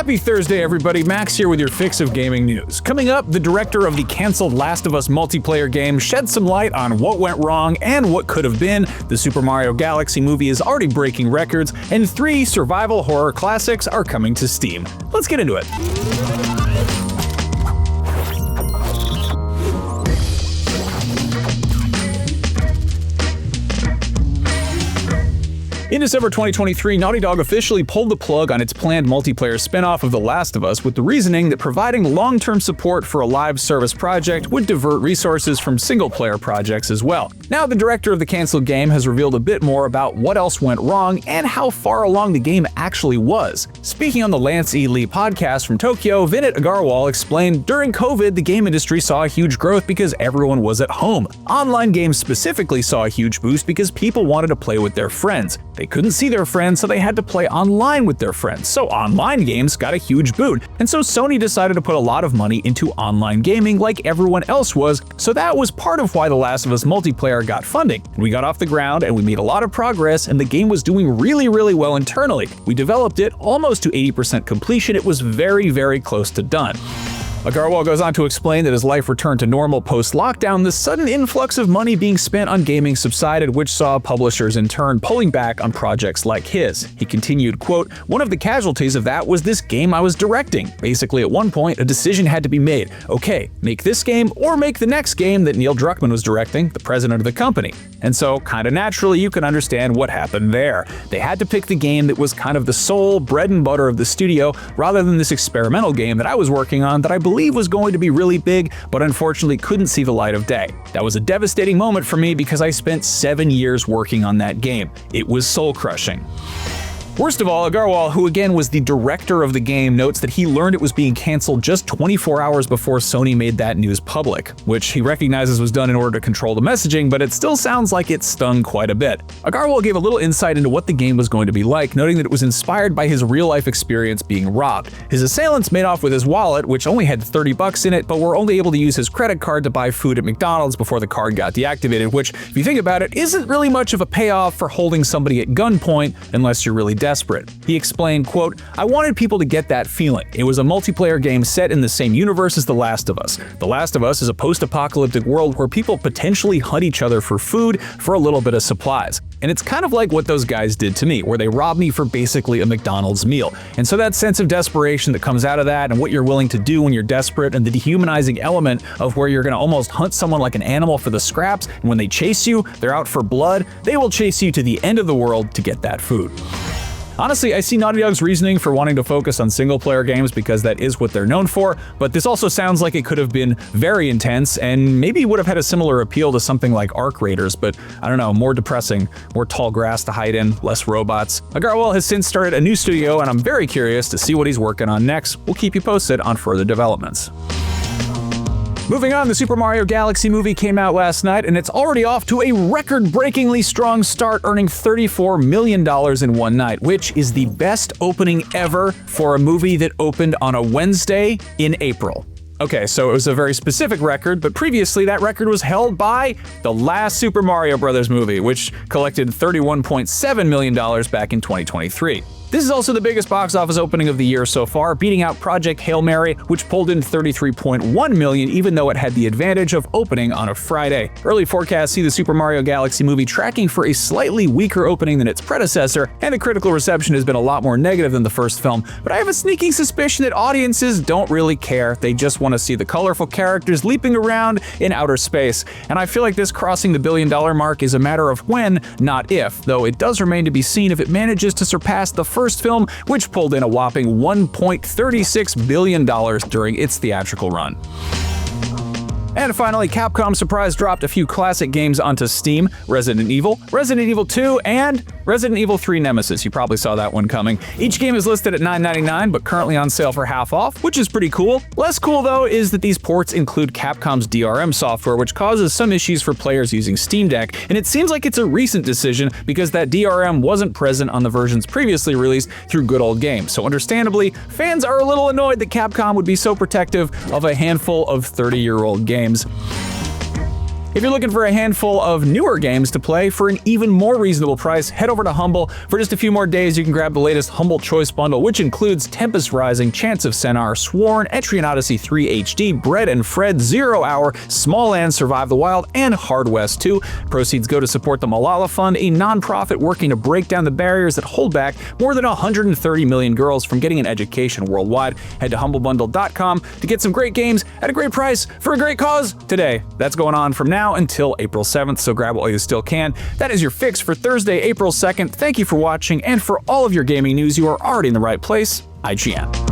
Happy Thursday, everybody. Max here with your fix of gaming news. Coming up, the director of the canceled Last of Us multiplayer game shed some light on what went wrong and what could have been. The Super Mario Galaxy movie is already breaking records, and 3 survival horror classics are coming to Steam. Let's get into it. In December 2023, Naughty Dog officially pulled the plug on its planned multiplayer spin-off of The Last of Us with the reasoning that providing long-term support for a live service project would divert resources from single-player projects as well. Now, the director of the canceled game has revealed a bit more about what else went wrong and how far along the game actually was. Speaking on the Lance E. Lee podcast from Tokyo, Vinit Agarwal explained, during COVID, the game industry saw a huge growth because everyone was at home. Online games specifically saw a huge boost because people wanted to play with their friends. They couldn't see their friends, so they had to play online with their friends. So online games got a huge boot. And so Sony decided to put a lot of money into online gaming like everyone else was, so that was part of why The Last of Us multiplayer got funding. We got off the ground and we made a lot of progress, and the game was doing really well internally. We developed it almost to 80% completion. It was very close to done. Agarwal goes on to explain that as life returned to normal post-lockdown, the sudden influx of money being spent on gaming subsided, which saw publishers in turn pulling back on projects like his. He continued, quote, "One of the casualties of that was this game I was directing. Basically, at one point, a decision had to be made. Okay, make this game or make the next game that Neil Druckmann was directing, the president of the company." And so, kinda naturally, you can understand what happened there. They had to pick the game that was kind of the sole bread and butter of the studio, rather than this experimental game that I was working on that I believe was going to be really big, but unfortunately couldn't see the light of day. That was a devastating moment for me because I spent 7 years working on that game. It was soul-crushing. Worst of all, Agarwal, who again was the director of the game, notes that he learned it was being canceled just 24 hours before Sony made that news public, which he recognizes was done in order to control the messaging, but it still sounds like it stung quite a bit. Agarwal gave a little insight into what the game was going to be like, noting that it was inspired by his real-life experience being robbed. His assailants made off with his wallet, which only had $30 in it, but were only able to use his credit card to buy food at McDonald's before the card got deactivated, which, if you think about it, isn't really much of a payoff for holding somebody at gunpoint unless you're really desperate. He explained, quote, "I wanted people to get that feeling. It was a multiplayer game set in the same universe as The Last of Us. The Last of Us is a post-apocalyptic world where people potentially hunt each other for food for a little bit of supplies. And it's kind of like what those guys did to me, where they robbed me for basically a McDonald's meal. And so that sense of desperation that comes out of that and what you're willing to do when you're desperate, and the dehumanizing element of where you're gonna almost hunt someone like an animal for the scraps, and when they chase you, they're out for blood, they will chase you to the end of the world to get that food." Honestly, I see Naughty Dog's reasoning for wanting to focus on single-player games because that is what they're known for, but this also sounds like it could have been very intense and maybe would have had a similar appeal to something like Arc Raiders, but I don't know, more depressing, more tall grass to hide in, less robots. Agarwal has since started a new studio, and I'm very curious to see what he's working on next. We'll keep you posted on further developments. Moving on, the Super Mario Galaxy movie came out last night, and it's already off to a record-breakingly strong start, earning $34 million in one night, which is the best opening ever for a movie that opened on a Wednesday in April. Okay, so it was a very specific record, but previously that record was held by the last Super Mario Bros. Movie, which collected $31.7 million back in 2023. This is also the biggest box office opening of the year so far, beating out Project Hail Mary, which pulled in $33.1 million, even though it had the advantage of opening on a Friday. Early forecasts see the Super Mario Galaxy movie tracking for a slightly weaker opening than its predecessor, and the critical reception has been a lot more negative than the first film, but I have a sneaking suspicion that audiences don't really care. They just want to see the colorful characters leaping around in outer space, and I feel like this crossing the billion-dollar mark is a matter of when, not if, though it does remain to be seen if it manages to surpass the first film, which pulled in a whopping $1.36 billion during its theatrical run. And finally, Capcom surprise dropped a few classic games onto Steam: Resident Evil, Resident Evil 2, and Resident Evil 3 Nemesis. You probably saw that one coming. Each game is listed at $9.99, but currently on sale for half off, which is pretty cool. Less cool, though, is that these ports include Capcom's DRM software, which causes some issues for players using Steam Deck, and it seems like it's a recent decision because that DRM wasn't present on the versions previously released through Good Old Games. So understandably, fans are a little annoyed that Capcom would be so protective of a handful of 30-year-old games. If you're looking for a handful of newer games to play for an even more reasonable price, head over to Humble. For just a few more days, you can grab the latest Humble Choice Bundle, which includes Tempest Rising, Chants of Sennar, Sworn, Etrian Odyssey 3 HD, Bread and Fred, 0 Hour, Small Land, Survive the Wild, and Hard West 2. Proceeds go to support the Malala Fund, a nonprofit working to break down the barriers that hold back more than 130 million girls from getting an education worldwide. Head to humblebundle.com to get some great games at a great price for a great cause today. That's going on from now until April 7th, so grab it while you still can. That is your fix for Thursday, April 2nd. Thank you for watching, and for all of your gaming news, you are already in the right place. IGN.